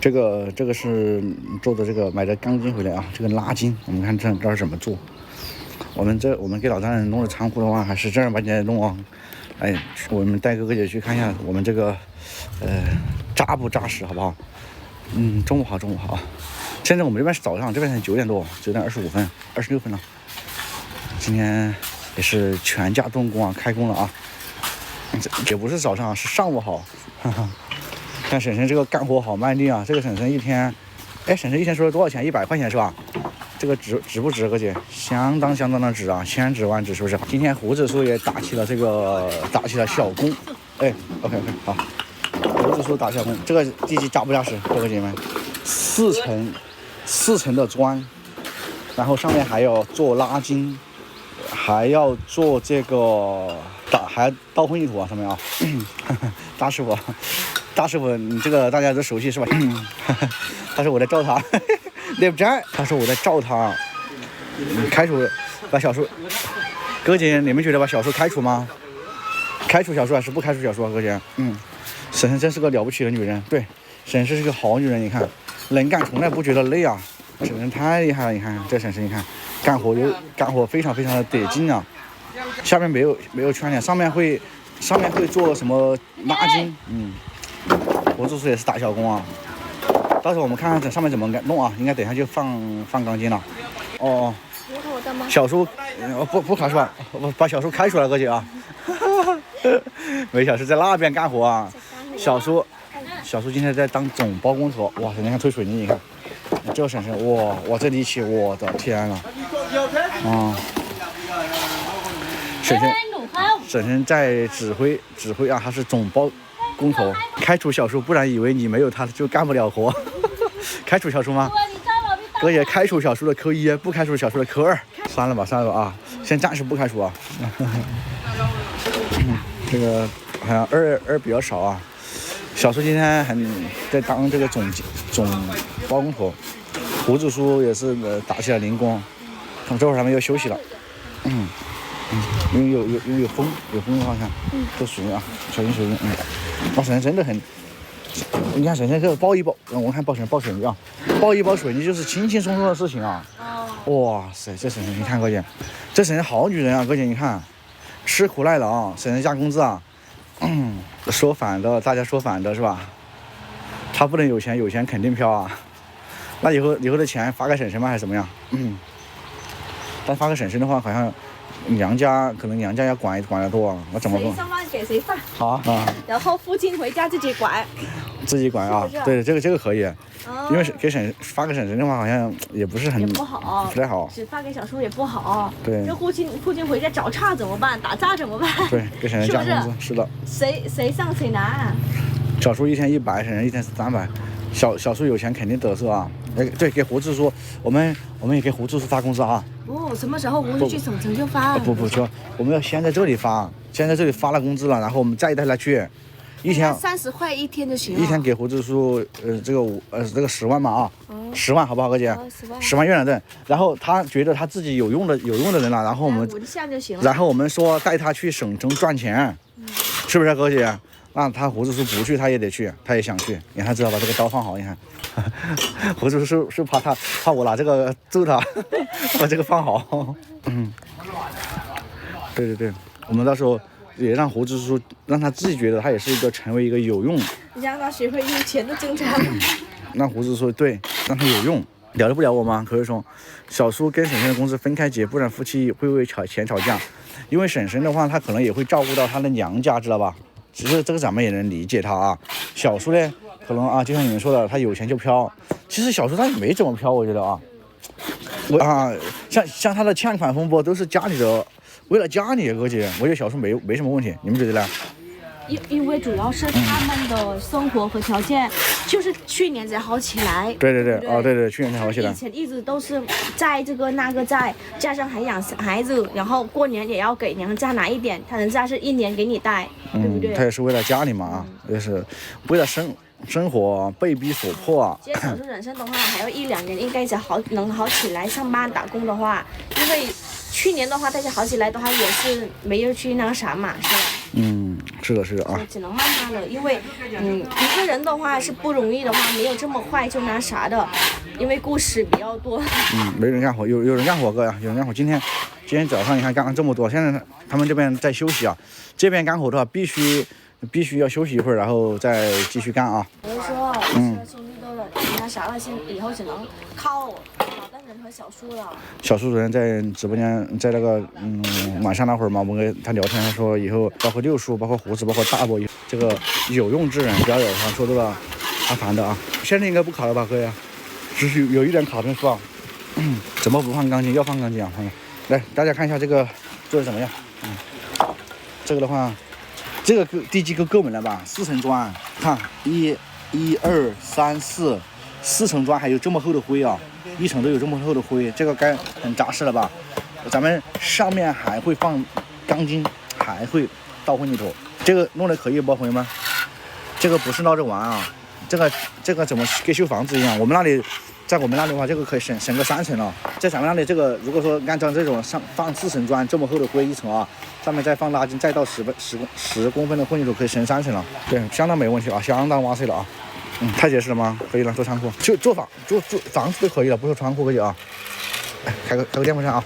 这个是做的这个买的钢筋回来啊，这个拉筋，我们看这是怎么做。我们给老丈人弄的仓库的话，还是正儿八经的弄啊。哎，我们带哥哥姐去看一下我们这个扎不扎实，好不好？中午好。现在我们这边是早上，这边才9点多，9点25分，26分了。今天也是全家动工啊，开工了啊。也不是早上，是上午好。看婶婶这个干活好卖力啊！这个婶婶一天，婶婶一天说了多少钱？100块钱是吧？这个值不值，哥姐？相当的值啊，千值万值，是不是？今天胡子叔也打起了小工，OK 好，胡子叔打小工，这个地基扎不扎实，哥姐们，4层的砖，然后上面还要做拉筋，还要做这个还倒混凝土啊，上面啊，大师傅，你这个大家都熟悉是吧？他说我在照他，对不对？他说我在照他，开除把小叔，哥姐，你们觉得把小叔开除吗？开除小叔还是不开除小叔啊？哥姐，婶婶真是个了不起的女人，对，婶婶是个好女人，你看，能干从来不觉得累啊，婶婶太厉害了，你看这婶婶，你看干活非常的得劲啊，下面没有圈点，上面会做什么拉筋，胡子叔也是打小工啊，到时候我们看看这上面怎么弄啊，应该等一下就放钢筋了。哦，小叔，不开除吧，把小叔开除了，哥姐啊。没小叔在那边干活啊，小叔今天在当总包工头，哇，你看推水泥，你看，这个婶婶，哇，这力气，我的天呐，婶婶在指挥啊，他是总包工头，开除小叔，不然以为你没有他就干不了活。开除小叔吗？哥也开除小叔的科1，不开除小叔的科2。算了吧啊，先暂时不开除啊。这个好像二比较少啊。小叔今天还在当这个总包工头，胡子叔也是打起了零工，这会儿他们要休息了。因为有风的话，看都水啊，小心水。哇，婶婶真的很，你看婶婶这个包一包，我看包水泥啊，包一包水泥就是轻轻松松的事情啊。哇塞，这婶婶你看哥姐，这婶婶好女人啊，哥姐你看，吃苦耐劳啊，婶婶加工资啊。说反的，大家说反的是吧？他不能有钱肯定飘啊。那以后的钱发给婶婶吗？还是怎么样？但发给婶婶的话，好像娘家要管得多啊，我怎么办？谁上班给谁发。好啊。然后父亲回家自己管。啊，对，这个可以。因为发给婶婶的话，好像也不是很不好，不太好。只发给小叔也不好。对。这父亲回家找茬怎么办？打架怎么办？对，给婶婶加工资，是的。谁上谁拿？小叔一天100，婶婶一天是300。小叔有钱肯定得瑟啊。对，给胡子叔，我们也给胡子叔发工资啊。不，什么时候胡子去省城就发？不，说我们要先在这里发，了工资了，然后我们再带他去。一天30块一天就行了。一天给胡子叔这个10万嘛啊，10万好不好，哥姐？10万月亮证。然后他觉得他自己有用的人了，然后我们5项就行了。然后我们说带他去省城赚钱，是不是哥姐？那他胡子叔不去，他也得去，他也想去。你看知道把这个刀放好，你看，胡子叔是怕我拿这个揍他，把这个放好。对，我们到时候也让胡子叔让他自己觉得他也是成为一个有用，让他学会用钱的挣扎。让胡子叔对，让他有用。了得不了我吗？可以说，小叔跟婶婶的工资分开结，不然夫妻会为钱吵架。因为婶婶的话，她可能也会照顾到她的娘家，知道吧？其实这个咱们也能理解他啊。小叔呢，可能啊，就像你们说的，他有钱就飘。其实小叔他也没怎么飘，我觉得啊。像他的欠款风波都是家里的，为了家里哥姐，我觉得小叔没什么问题，你们觉得呢？因为主要是他们的生活和条件，就是去年才好起来。对，对，去年才好起来。以前一直都是债这个那个债，加上还养孩子，然后过年也要给娘家拿一点，他人家是1年给你带，对不对？他也是为了家里嘛，也是为了生活被逼所迫啊。其实小叔人生的话，还要1-2年应该才能好起来。上班打工的话，因为去年的话大家好起来的话，也是没有去那个啥嘛，是吧？是的，是的啊。只能慢慢的，因为一个人的话是不容易的话，没有这么快就那啥的，因为故事比较多。没人干活，有人干活哥呀，有人干活。今天早上你看干了这么多，现在他们这边在休息啊。这边干活的话，必须要休息一会儿，然后再继续干啊。我就说，兄弟都那啥了，以后只能靠老大人和小叔了。小叔昨天在直播间，在那个晚上那会儿嘛，我跟他聊天，他说以后包括六叔、包括胡子、包括大伯，这个有用之人不要有他说这个麻烦的啊。现在应该不卡了吧，哥呀？只是有一点卡顿是吧？怎么不放钢筋？要放钢筋啊，朋友。来，大家看一下这个做的怎么样？这个的话，这个地基够稳了吧？4层砖，看1、2、3、4层砖，还有这么厚的灰啊！1层都有这么厚的灰，这个该很扎实了吧？咱们上面还会放钢筋，还会倒混凝土，这个弄得可以不，朋友们？这个不是闹着玩啊！这个怎么跟修房子一样？在我们那里的话，这个可以省个3层了。在咱们那里，这个如果说按照这种放4层砖这么厚的灰1层啊，上面再放拉筋，再到10公分的混凝土，可以省3层了。对，相当没问题啊，相当哇塞了啊！太结实了吗？可以了，做仓库，就做房子都可以了，不说仓库可以啊。开个电风扇啊，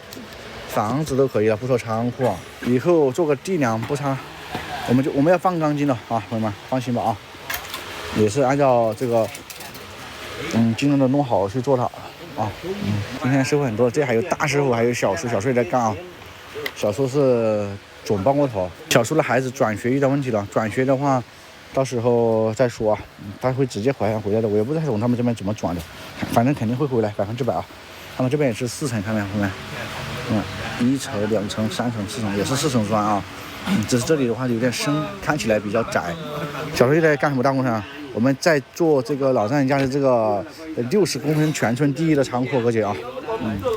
房子都可以了，不说仓库啊。以后做个地梁不差，我们要放钢筋了啊，朋友们放心吧啊，也是按照这个。尽量的弄好去做它啊。今天师傅很多，这还有大师傅，还有小叔也在干啊。小叔是总包工头，小叔的孩子转学遇到问题了，转学的话，到时候再说啊。他会直接回来的，我也不太懂他们这边怎么转的，反正肯定会回来100%啊。他们这边也是4层，看没有？1层、2层、3层、4层，也是4层砖啊。只是这里的话有点深，看起来比较窄。小叔现在干什么大工程啊？我们在做这个老丈人家的这个60公分全村第一的仓库，哥姐啊，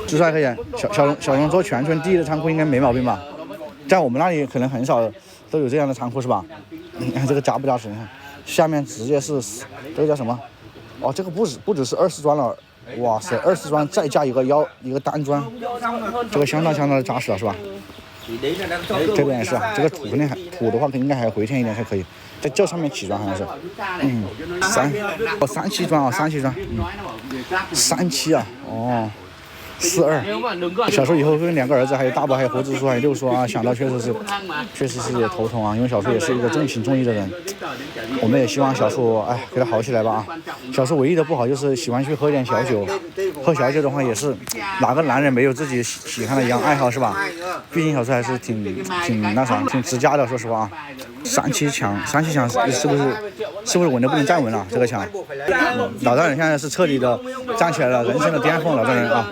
就算可以。小龙做全村第一的仓库应该没毛病吧？在我们那里可能很少都有这样的仓库是吧？你看这个扎不扎实？你看下面直接是这个叫什么？哦，这个不只是20砖了，哇塞，20砖再加一个单砖，这个相当的扎实了是吧？这边也是啊，这个土的话应该还要回填一点才可以，在这上面起砖好像是，3期砖啊，3期砖，3期啊，哦，42。小叔以后跟2个儿子，还有大伯，还有胡子叔，还有六叔啊，想到确实是也头疼啊，因为小叔也是一个重情重义的人，我们也希望小叔给他好起来吧啊。小叔唯一的不好就是喜欢去喝点小酒，喝小酒的话也是哪个男人没有自己喜欢的一样爱好是吧？毕竟小叔还是挺持家的，说实话啊。3期墙是不是稳得不能再稳了？这个墙，老丈人现在是彻底的站起来了，人生的巅峰，老丈人啊，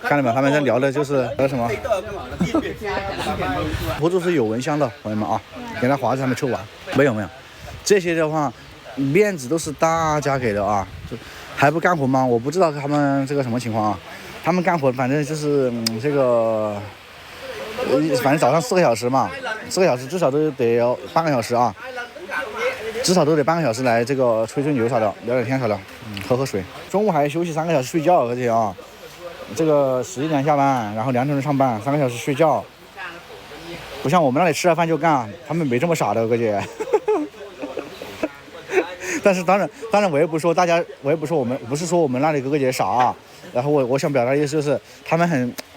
看到没有？他们在聊的就是什么？胡子是有蚊香的，朋友们啊，给他华子还没抽完，没有，这些的话面子都是大家给的啊，还不干活吗？我不知道他们这个什么情况啊，他们干活反正就是这个。反正早上4个小时嘛，4个小时至少都得要半个小时啊，至少都得半个小时来这个吹牛啥的，聊聊天啥的，喝水。中午还休息3个小时睡觉，而且啊，这个11点下班，然后2点钟上班，3个小时睡觉，不像我们那里吃了饭就干，他们没这么傻的，哥姐。但是当然我也不是说我们不是说我们那里哥姐傻啊，然后我想表达的意思就是他们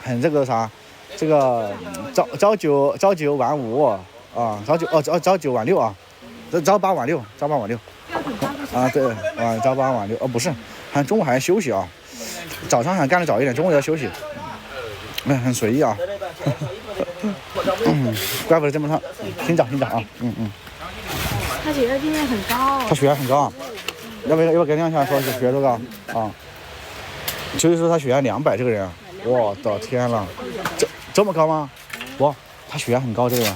很这个啥。这个朝9晚5啊，朝9晚6啊，朝8晚6啊，对啊，朝8晚6不是，还中午还休息啊，早上还干得早一点，中午要休息，很随意啊，怪不得这么烫，听着啊，他血压今天很高，他血压很高啊，要不要跟亮一下说血压多高啊？所以说他血压200，这个人，我的天了，这么高吗？哇，他血压很高，这个人。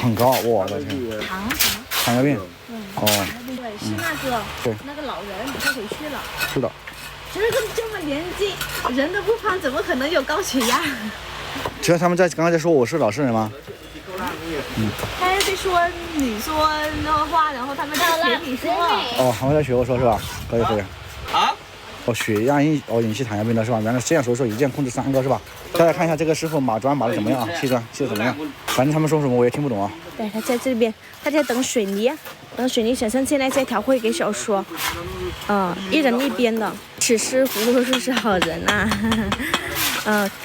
很高，我的天。糖尿病。哦。对，是那个老人，他回去了。是的。这么年纪，人都不胖，怎么可能有高血压？其实他们刚才在说我是老实人吗？他在说你说那话，然后他们在学你说。哦，他们在学我说是吧？可以。啊？哦，血压引起糖尿病的是吧？原来这样说一键控制3个是吧？大家看一下这个师傅码砖码的怎么样啊？砌砖砌的怎么样？反正他们说什么我也听不懂啊。对，他在这边，他在等水泥，等水泥婶婶现在在调绘给小叔，一人一边的。此时葫芦叔是好人呐、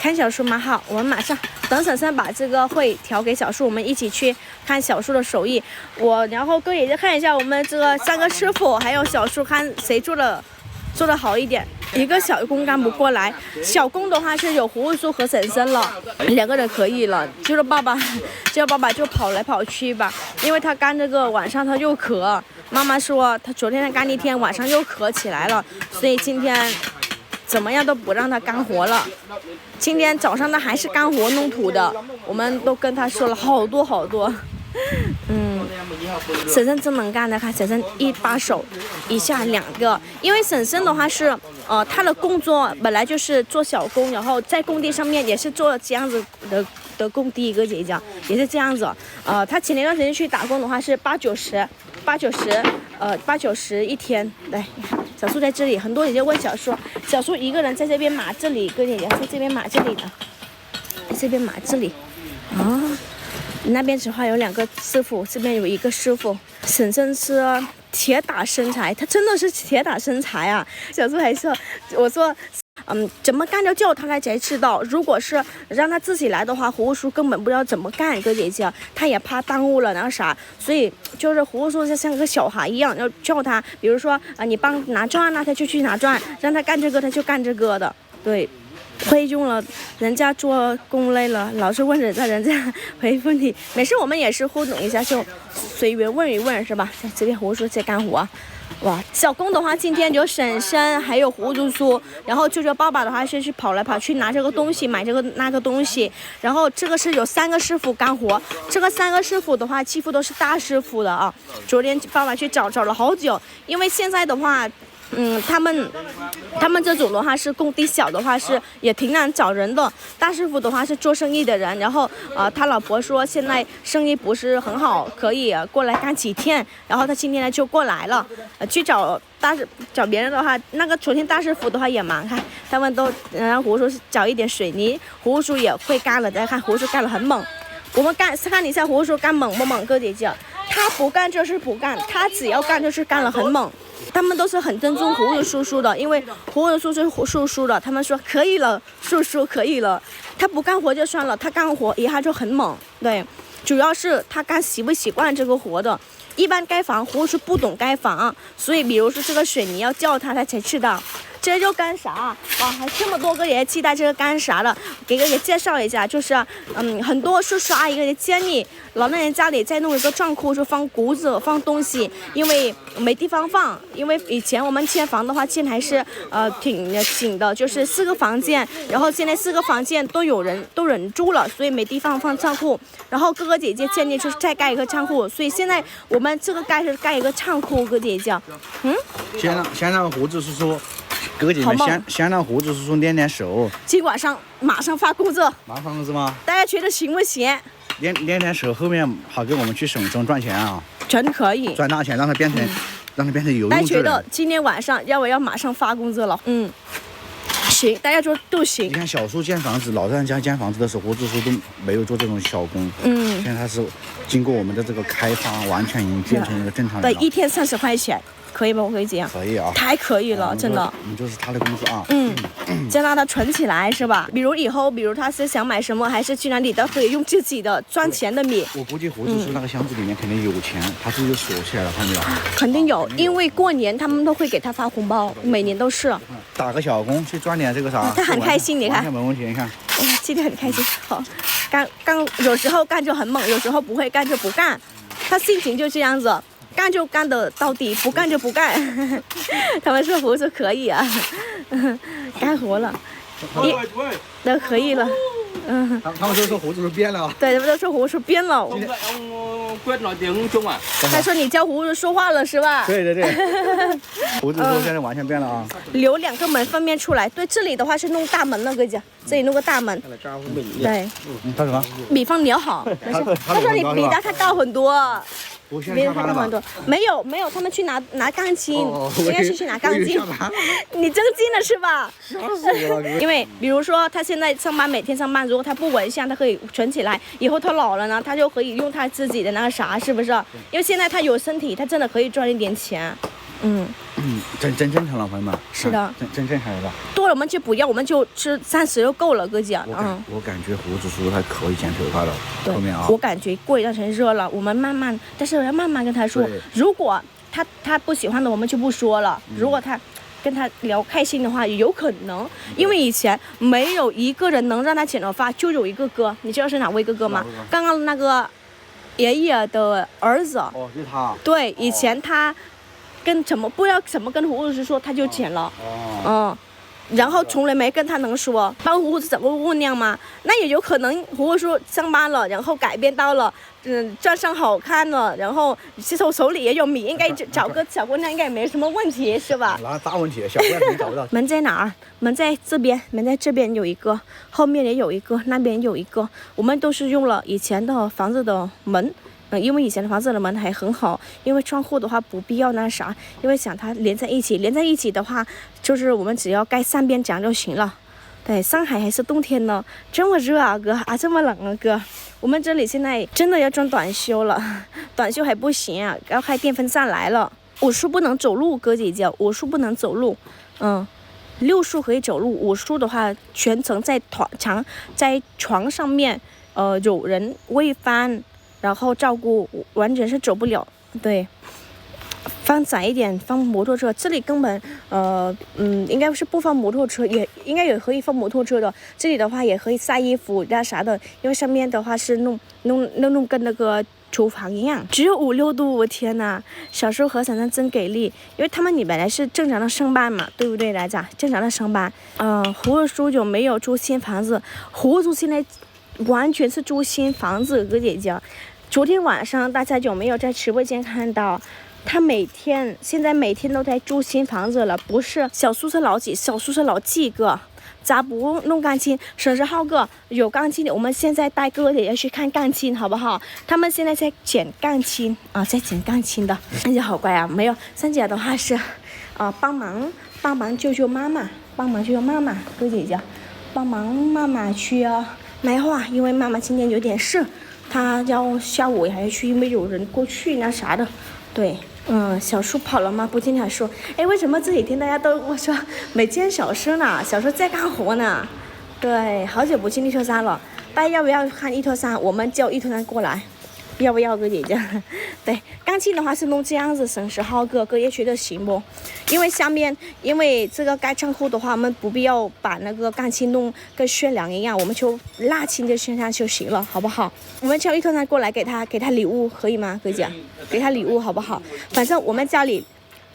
看小叔蛮好，我们马上等婶婶把这个绘调给小叔，我们一起去看小叔的手艺。然后哥也就看一下我们这个3个师傅还有小叔，看谁做的好一点。一个小工干不过来，小工的话是有葫芦叔和婶婶了，2个人可以了。就是爸爸就跑来跑去吧，因为他干这个晚上他又咳，妈妈说他昨天干1天，晚上又咳起来了，所以今天怎么样都不让他干活了。今天早上他还是干活弄土的，我们都跟他说了好多。婶婶真能干的，看婶婶一把手一下2个，因为婶婶的话是，她的工作本来就是做小工，然后在工地上面也是做这样子的工地，一个姐姐也是这样子，她前一段时间去打工的话是8、90一天。来，小叔在这里，很多姐姐问小叔一个人在这边码这里，一个姐姐在这边码这里的，在这边码这里，那边的话有2个师傅，这边有1个师傅。婶婶是铁打身材，她真的是铁打身材啊！小叔还说，我说，怎么干叫他来才知道。如果是让他自己来的话，葫芦叔根本不知道怎么干，哥姐姐，他也怕耽误了那个啥，所以就是葫芦叔就像个小孩一样，要叫他，比如说你帮拿砖，那他就去拿砖；让他干这个，他就干这个的，对。亏用了人家做工累了，老是问人家回复你，没事，我们也是互动一下，就随缘问一问是吧？这边葫芦叔在干活，哇，小工的话今天有婶婶还有葫芦叔，然后舅舅爸爸的话是去跑来跑去拿这个东西，买这个那个东西，然后这个是有3个师傅干活，这个3个师傅的话几乎都是大师傅的啊。昨天爸爸去找了好久，因为现在的话。他们这种的话是工地小的话是也挺难找人的，大师傅的话是做生意的人，然后他老婆说现在生意不是很好，可以过来干几天，然后他今天呢就过来了，去找别人的话，那个昨天大师傅的话也忙，看他们都让葫芦叔找一点水泥，葫芦叔也会干了，大家看葫芦叔干了很猛，我们看一下葫芦叔干猛不猛，哥姐姐，他不干就是不干，他只要干就是干了很猛。他们都是很尊重葫芦叔叔的，因为葫芦叔叔是叔叔的，他们说可以了，叔叔可以了。他不干活就算了，他干活一下就很猛。对，主要是他干习不习惯这个活的。一般盖房葫芦叔不懂盖房，所以比如说这个水泥要叫他才知道。这就干啥？哇，还这么多个也期待这个干啥了，给介绍一下，就是很多叔叔阿姨也建议老年人家里再弄一个仓库，就放谷子放东西，因为没地方放。因为以前我们迁房的话，迁还是挺紧的，就是4个房间，然后现在4个房间都人住了，所以没地方放仓库。然后哥哥姐姐建议就是再盖一个仓库，所以现在我们这个盖一个仓库，哥姐姐，先让胡子叔叔。哥姐们先让胡子叔叔练手，今晚上马上发工资，马上发工资吗？大家觉得行不行？练手，后面好给我们去省中赚钱啊！真可以赚大钱，让他变成有用之人。大家觉得今天晚上要马上发工资了？行，大家说都行。你看小叔建房子，老丈人家建房子的时候，胡子叔都没有做这种小工。现在他是经过我们的这个开发，完全已经变成一个正常人了。对，1天30块钱。可以吧？我可以这样。可以啊，太可以了，真的。就是他的工资啊。再让他存起来是吧？比如以后，他是想买什么，还是去哪里都可以用自己的赚钱的米。我估计胡子叔那个箱子里面肯定有钱，他自己就锁起来了，看没有？肯定有，因为过年他们都会给他发红包，每年都是。打个小工去赚点这个啥。他很开心，你看。完全没问题，你看。今天很开心，好，干有时候干就很猛，有时候不会干就不干，他心情就这样子。干就干得到底，不干就不干。他们说胡子可以啊，干活了，都可以了。他们都说胡子都变了。对，他们都说胡子变了。他说你教胡子说话了是吧？对。胡子说现在完全变了啊。留2个门分面出来。对，这里的话是弄大门了，哥姐，这里弄个大门。对。他什么？米放留好。他说你比他高很多。我现在别下班了吧？人很多，没有，他们去拿钢筋，应该是去拿钢筋。下班了，你增肌了是吧？吓死我了！因为比如说他现在上班，每天上班，如果他不纹项，他可以存起来，以后他老了呢，他就可以用他自己的那个啥，是不是？因为现在他有身体，他真的可以赚一点钱。真正常了，朋友们。是的，真正常了吧？多了我们就不要，我们就吃30就够了，哥姐。我感觉胡子叔他可以剪头发了，后面啊。我感觉过一段时间热了，我们慢慢，但是要慢慢跟他说，如果他不喜欢的，我们就不说了。如果他跟他聊开心的话，有可能，因为以前没有一个人能让他剪头发，就有一个哥，你知道是哪位哥哥吗？刚刚那个爷爷的儿子。哦，就是他。对，以前他跟不知道怎么跟胡子说，他就剪了。然后从来没跟他能说，包括胡子怎么问样吗？那也有可能胡子叔上班了，然后改变到了，赚上好看了，然后手里也有米，应该找个小姑娘应该也没什么问题，是吧？那大问题，小姑娘肯定找不到。门在哪儿？门在这边，门在这边有一个，后面也有一个，那边有一个。我们都是用了以前的房子的门。因为以前的房子的门还很好，因为窗户的话不必要那啥，因为想它连在一起的话，就是我们只要盖3边墙就行了。对，上海还是冬天呢，这么热啊哥，这么冷啊哥，我们这里现在真的要装短袖了，短袖还不行啊，要开电风扇来了。5叔不能走路，哥姐姐，5叔不能走路，6叔可以走路，5叔的话全程在床上面，有人喂饭。然后照顾，完全是走不了。对，放窄一点，放摩托车。这里根本应该是不放摩托车，也应该也可以放摩托车的。这里的话也可以晒衣服呀啥的，因为上面的话是弄跟那个厨房一样，只有5、6度。我天哪，小叔和珊珊真给力，因为他们本来是正常的上班嘛，对不对来着？正常的上班。胡子叔就没有租新房子，胡子现在完全是租新房子，哥姐姐。昨天晚上大家有没有在直播间看到，他现在每天都在住新房子了，不是小叔是老几，小叔是老几个，咋不弄钢筋？沈世浩哥有钢筋的，我们现在带哥姐姐去看钢筋，好不好？他们现在在剪钢筋啊，在剪钢筋的。三姐好乖啊，没有三姐的话是，帮忙救救妈妈，哥姐姐，帮忙妈妈去买花，因为妈妈今天有点事。他要下午还要去，因为有人过去那啥的，对，小叔跑了吗？不听他说，为什么这几天大家都我说没见小叔呢？小叔在干活呢，对，好久不进1拖3了，大家要不要看1拖3？我们叫1拖3过来，要不要哥姐姐？对，钢筋的话是弄这样子，省10号哥也觉得行不？因为下面因为这个盖窗户的话，我们不必要把那个钢筋弄跟悬梁一样，我们就拉轻就悬上就行了，好不好？我们叫1拖3过来给他礼物，可以吗？哥姐，给他礼物好不好？反正我们家里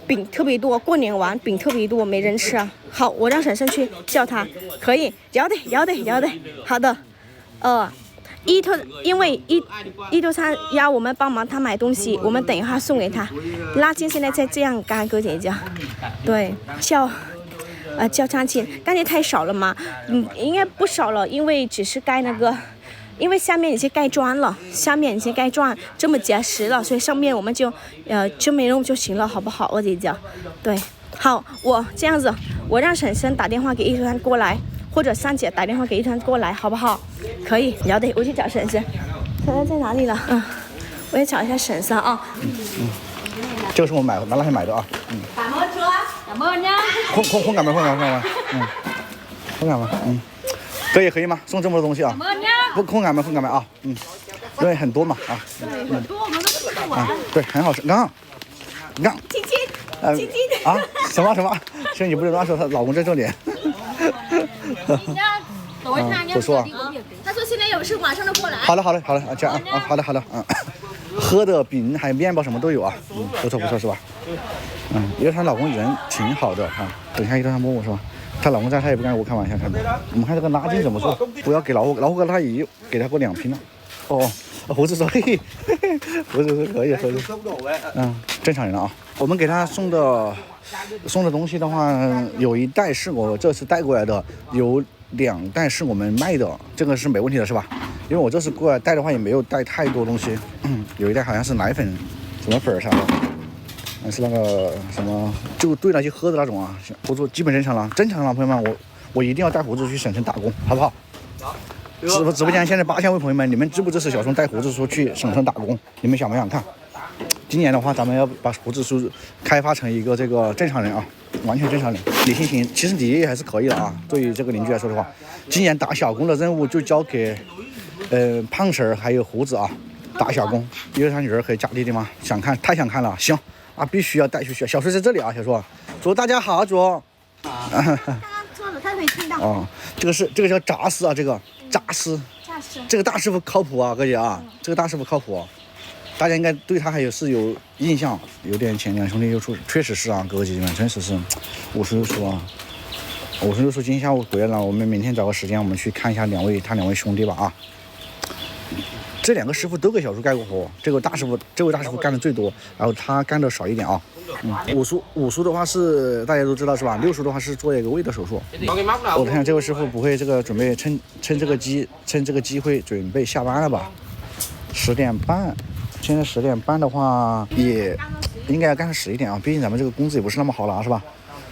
饼特别多，过年完饼特别多，没人吃啊。好，我让婶婶去叫他，可以，要得，好的，因为1拖3要我们帮忙他买东西，我们等一下送给他。拉筋现在在这样干，哥姐姐，对，叫钢筋太少了嘛，应该不少了，因为只是盖那个，因为下面已经盖砖了，这么结实了，所以上面我们就这么弄就行了，好不好，哥姐姐？对，好，我这样子，我让婶婶打电话给1拖3过来。或者三姐打电话给1拖3过来，好不好？可以，要得，我去找婶婶。婶婶在哪里了？我也找一下婶婶啊。这个是我拿那天买的啊。打摩车，怎么呢？空杆吗？这也可以吗？送这么多东西啊？空杆吗啊？因为很多嘛啊。很多我们都吃不完。对，很好吃。你看。亲啊？什么？其实你不是乱说，她老公在这里。不错。他说现在有事马上就过来。好的，这样啊，好的，喝的饼还有面包什么都有啊，不错是吧？因为她老公人挺好的哈。等一下1拖3摸是吧？她老公在，她也不敢跟我开玩笑，看到。我们看这个垃圾怎么做？不要给老虎哥，他也给他过2瓶了。胡子说嘿嘿，胡子说可以，正常人了啊。我们给他送的东西的话，有1袋是我这次带过来的，有2袋是我们卖的，这个是没问题的是吧？因为我这次过来带的话也没有带太多东西，有1袋好像是奶粉，什么粉儿啥的，是那个什么就兑那些喝的那种啊。胡子基本正常了，正常了，朋友们，我一定要带胡子去省城打工，好不好？直播间现在8000位朋友们，你们支不支持小松带胡子叔去省城打工？你们想不想看？今年的话，咱们要把胡子叔开发成一个这个正常人啊，完全正常人。李欣欣，其实你也还是可以的啊。对于这个邻居来说的话，今年打小工的任务就交给胖婶儿还有胡子啊，打小工。因为他女儿可以家弟弟吗？想看，太想看了。行啊，必须要带去学。小叔在这里啊，小叔，祝大家好，祝。刚刚说的他可以听到。哦，这个叫炸丝啊，这个炸丝。这个大师傅靠谱啊，哥姐啊，这个大师傅靠谱。大家应该对他是有印象，有点钱。两兄弟又出，确实是啊，哥哥姐姐们，真是56叔啊，56叔今天下午回来了，我们明天找个时间，我们去看一下他两位兄弟吧啊。这2个师傅都给小叔干过活，这位大师傅干的最多，然后他干的少一点啊。五叔的话是大家都知道是吧？6叔的话是做一个胃的手术。我看这位师傅不会这个准备趁这个机会准备下班了吧？10点半。现在10点半的话，也应该要干到11点啊，毕竟咱们这个工资也不是那么好拿，是吧？